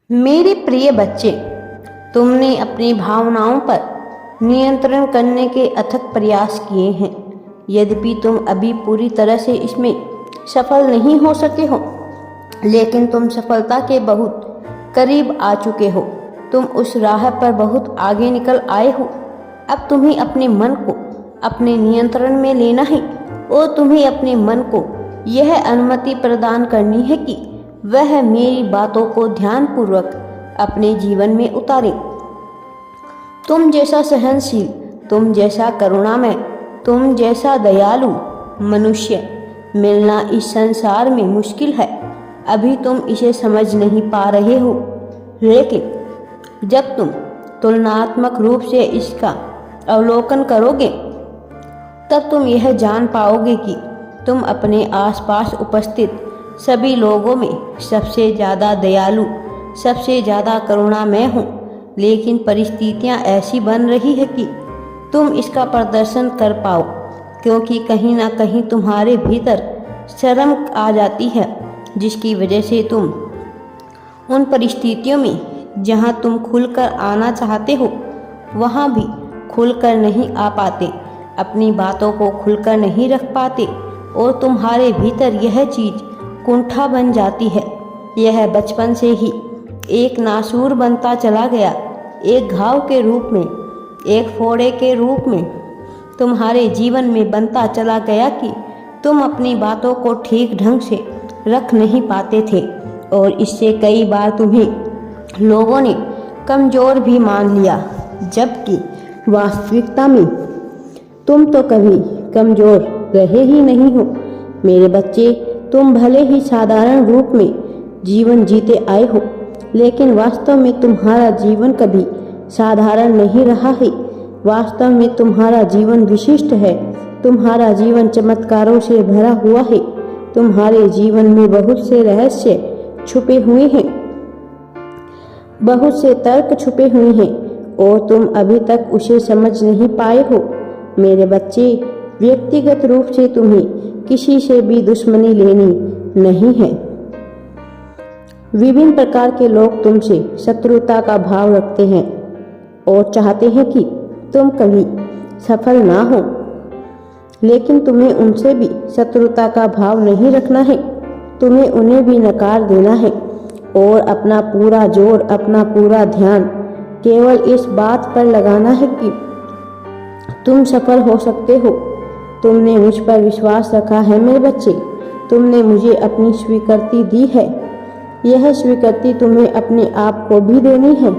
मेरे प्रिय बच्चे, तुमने अपनी भावनाओं पर नियंत्रण करने के अथक प्रयास किए हैं। यद्यपि तुम अभी पूरी तरह से इसमें सफल नहीं हो सके हो, लेकिन तुम सफलता के बहुत करीब आ चुके हो। तुम उस राह पर बहुत आगे निकल आए हो। अब तुम्हें अपने मन को अपने नियंत्रण में लेना है और तुम्हें अपने मन को यह अनुमति प्रदान करनी है कि वह मेरी बातों को ध्यानपूर्वक अपने जीवन में उतारे। तुम जैसा सहनशील, तुम जैसा करुणामय, तुम जैसा दयालु मनुष्य मिलना इस संसार में मुश्किल है। अभी तुम इसे समझ नहीं पा रहे हो, लेकिन जब तुम तुलनात्मक रूप से इसका अवलोकन करोगे, तब तुम यह जान पाओगे कि तुम अपने आसपास उपस्थित सभी लोगों में सबसे ज़्यादा दयालु, सबसे ज़्यादा करुणामय हो। लेकिन परिस्थितियाँ ऐसी बन रही है कि तुम इसका प्रदर्शन कर पाओ, क्योंकि कहीं ना कहीं तुम्हारे भीतर शर्म आ जाती है, जिसकी वजह से तुम उन परिस्थितियों में जहाँ तुम खुलकर आना चाहते हो, वहाँ भी खुलकर नहीं आ पाते, अपनी बातों को खुलकर नहीं रख पाते और तुम्हारे भीतर यह चीज़ कुंठा बन जाती है। यह बचपन से ही एक नासूर बनता चला गया, एक घाव के रूप में, एक फोड़े के रूप में तुम्हारे जीवन में बनता चला गया कि तुम अपनी बातों को ठीक ढंग से रख नहीं पाते थे और इससे कई बार तुम्हें लोगों ने कमज़ोर भी मान लिया, जबकि वास्तविकता में तुम तो कभी कमज़ोर रहे ही नहीं हो। मेरे बच्चे, तुम भले ही साधारण रूप में जीवन जीते आए हो, लेकिन वास्तव में तुम्हारा जीवन कभी साधारण नहीं रहा है। वास्तव में तुम्हारा जीवन विशिष्ट है। तुम्हारा जीवन चमत्कारों से भरा हुआ है। तुम्हारे जीवन में बहुत से रहस्य छुपे हुए हैं, बहुत से तर्क छुपे हुए हैं और तुम अभी तक उसे समझ नहीं पाए हो। मेरे बच्चे, व्यक्तिगत रूप से तुम्हें किसी से भी दुश्मनी लेनी नहीं है। विभिन्न प्रकार के लोग तुमसे शत्रुता का भाव रखते हैं और चाहते हैं कि तुम कभी सफल ना हो, लेकिन तुम्हें उनसे भी शत्रुता का भाव नहीं रखना है। तुम्हें उन्हें भी नकार देना है और अपना पूरा जोर, अपना पूरा ध्यान केवल इस बात पर लगाना है कि तुम सफल हो सकते हो। तुमने मुझ पर विश्वास रखा है मेरे बच्चे, तुमने मुझे अपनी स्वीकृति दी है। यह स्वीकृति तुम्हें अपने आप को भी देनी है,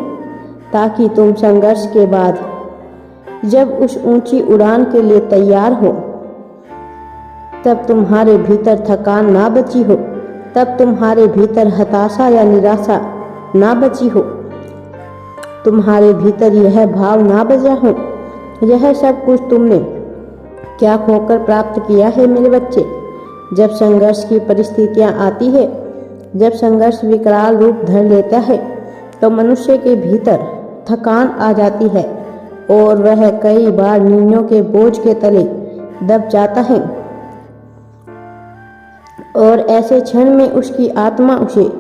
ताकि तुम संघर्ष के बाद जब उस ऊंची उड़ान के लिए तैयार हो, तब तुम्हारे भीतर थकान ना बची हो, तब तुम्हारे भीतर हताशा या निराशा ना बची हो, तुम्हारे भीतर यह भाव ना बजा हो, यह सब कुछ तुमने क्या खोकर प्राप्त किया है मेरे बच्चे। जब संघर्ष की परिस्थितियां आती है, जब संघर्ष विकराल रूप धर लेता है, तो मनुष्य के भीतर थकान आ जाती है और वह कई बार नींदों के बोझ के तले दब जाता है और ऐसे क्षण में उसकी आत्मा उसे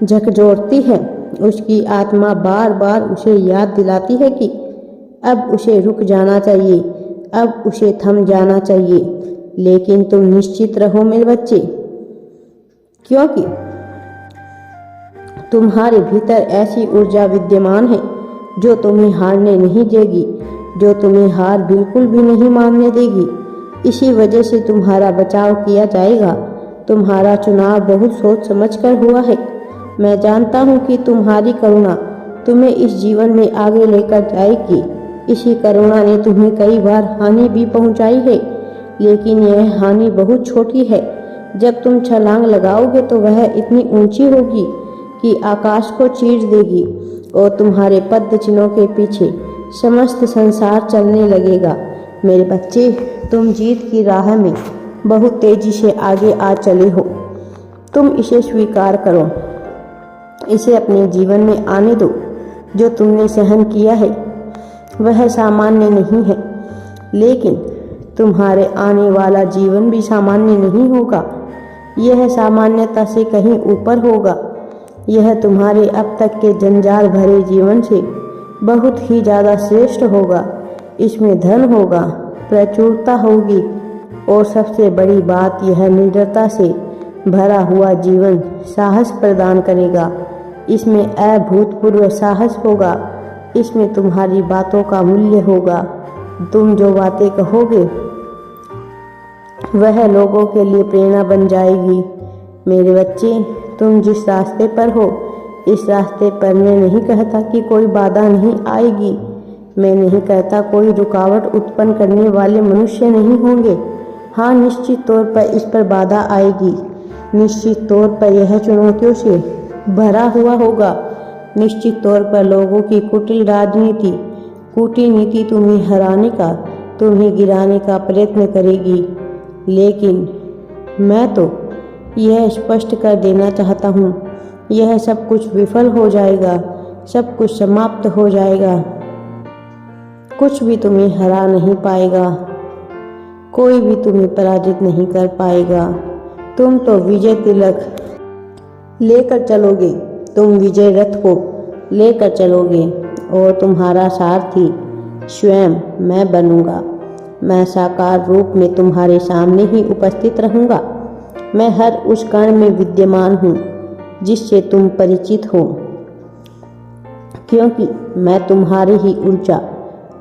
झकझोरती है। उसकी आत्मा बार बार उसे याद दिलाती है कि अब उसे रुक जाना चाहिए, अब उसे थम जाना चाहिए। लेकिन तुम निश्चित रहो मेरे बच्चे, क्योंकि तुम्हारे भीतर ऐसी ऊर्जा विद्यमान है जो तुम्हें हारने नहीं देगी, जो तुम्हें हार बिल्कुल भी नहीं मानने देगी। इसी वजह से तुम्हारा बचाव किया जाएगा। तुम्हारा चुनाव बहुत सोच समझकर हुआ है। मैं जानता हूँ कि तुम्हारी करुणा तुम्हें इस जीवन में आगे लेकर जाएगी। इसी करुणा ने तुम्हें कई बार हानि भी पहुंचाई है, लेकिन यह हानि बहुत छोटी है। जब तुम छलांग लगाओगे तो वह इतनी ऊंची होगी कि आकाश को चीर देगी और तुम्हारे पद चिन्हों के पीछे समस्त संसार चलने लगेगा। मेरे बच्चे, तुम जीत की राह में बहुत तेजी से आगे आ चले हो। तुम इसे स्वीकार करो, इसे अपने जीवन में आने दो। जो तुमने सहन किया है वह सामान्य नहीं है, लेकिन तुम्हारे आने वाला जीवन भी सामान्य नहीं होगा। यह सामान्यता से कहीं ऊपर होगा। यह तुम्हारे अब तक के जंजाल भरे जीवन से बहुत ही ज़्यादा श्रेष्ठ होगा। इसमें धन होगा, प्रचुरता होगी और सबसे बड़ी बात यह निडरता से भरा हुआ जीवन साहस प्रदान करेगा। इसमें अभूतपूर्व साहस होगा। इसमें तुम्हारी बातों का मूल्य होगा। तुम जो बातें कहोगे वह लोगों के लिए प्रेरणा बन जाएगी। मेरे बच्चे, तुम जिस रास्ते पर हो, इस रास्ते पर मैं नहीं कहता कि कोई बाधा नहीं आएगी। मैं नहीं कहता कोई रुकावट उत्पन्न करने वाले मनुष्य नहीं होंगे। हाँ, निश्चित तौर पर इस पर बाधा आएगी। निश्चित तौर पर यह चुनौतियों से भरा हुआ होगा। निश्चित तौर पर लोगों की कुटिल राजनीति, कूटनीति तुम्हें हराने का, तुम्हें गिराने का प्रयत्न करेगी। लेकिन मैं तो यह स्पष्ट कर देना चाहता हूँ, यह सब कुछ विफल हो जाएगा, सब कुछ समाप्त हो जाएगा। कुछ भी तुम्हें हरा नहीं पाएगा, कोई भी तुम्हें पराजित नहीं कर पाएगा। तुम तो विजय तिलक लेकर चलोगे, तुम विजय रथ को लेकर चलोगे और तुम्हारा सारथी स्वयं मैं बनूंगा। मैं साकार रूप में तुम्हारे सामने ही उपस्थित रहूंगा। मैं हर उस कण में विद्यमान हूँ जिससे तुम परिचित हो, क्योंकि मैं तुम्हारी ही ऊर्जा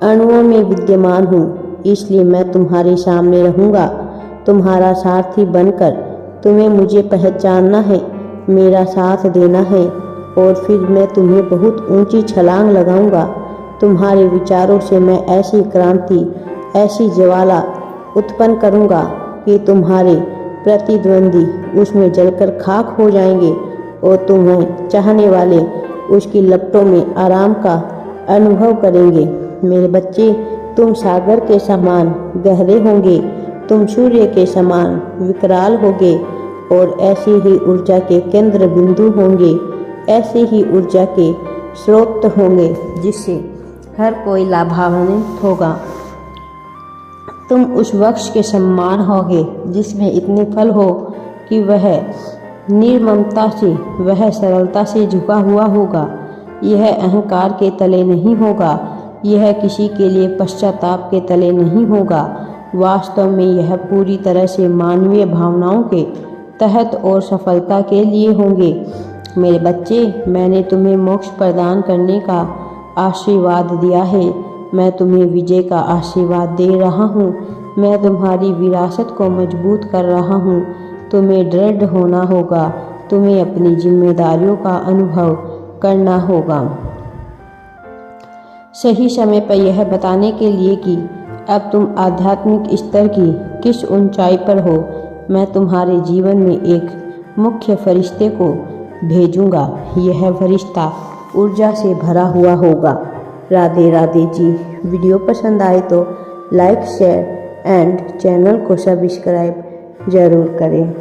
अणुओं में विद्यमान हूँ। इसलिए मैं तुम्हारे सामने रहूंगा, तुम्हारा सारथी बनकर। तुम्हें मुझे पहचानना है, मेरा साथ देना है और फिर मैं तुम्हें बहुत ऊंची छलांग लगाऊंगा। तुम्हारे विचारों से मैं ऐसी क्रांति, ऐसी ज्वाला उत्पन्न करूंगा कि तुम्हारे प्रतिद्वंदी उसमें जलकर खाक हो जाएंगे और तुम्हें चाहने वाले उसकी लपटों में आराम का अनुभव करेंगे। मेरे बच्चे, तुम सागर के समान गहरे होंगे, तुम सूर्य के समान विकराल होगे और ऐसी ही ऊर्जा के केंद्र बिंदु होंगे, ऐसे ही ऊर्जा के स्रोत होंगे जिससे हर कोई लाभान्वित होगा। तुम उस वृक्ष के समान होगे जिसमें इतने फल हो कि वह निर्ममता से, वह सरलता से झुका हुआ होगा। यह अहंकार के तले नहीं होगा, यह किसी के लिए पश्चाताप के तले नहीं होगा। वास्तव में यह पूरी तरह से मानवीय भावनाओं के तहत और सफलता के लिए होंगे। मेरे बच्चे, मैंने तुम्हें मोक्ष प्रदान करने का आशीर्वाद दिया है। मैं तुम्हें विजय का आशीर्वाद दे रहा हूँ। मैं तुम्हारी विरासत को मजबूत कर रहा हूँ। तुम्हें दृढ़ होना होगा, तुम्हें अपनी जिम्मेदारियों का अनुभव करना होगा। सही समय पर यह बताने के लिए कि अब तुम आध्यात्मिक स्तर की किस ऊंचाई पर हो, मैं तुम्हारे जीवन में एक मुख्य फरिश्ते को भेजूंगा। यह फरिश्ता ऊर्जा से भरा हुआ होगा। राधे राधे जी। वीडियो पसंद आए तो लाइक, शेयर एंड चैनल को सब्सक्राइब ज़रूर करें।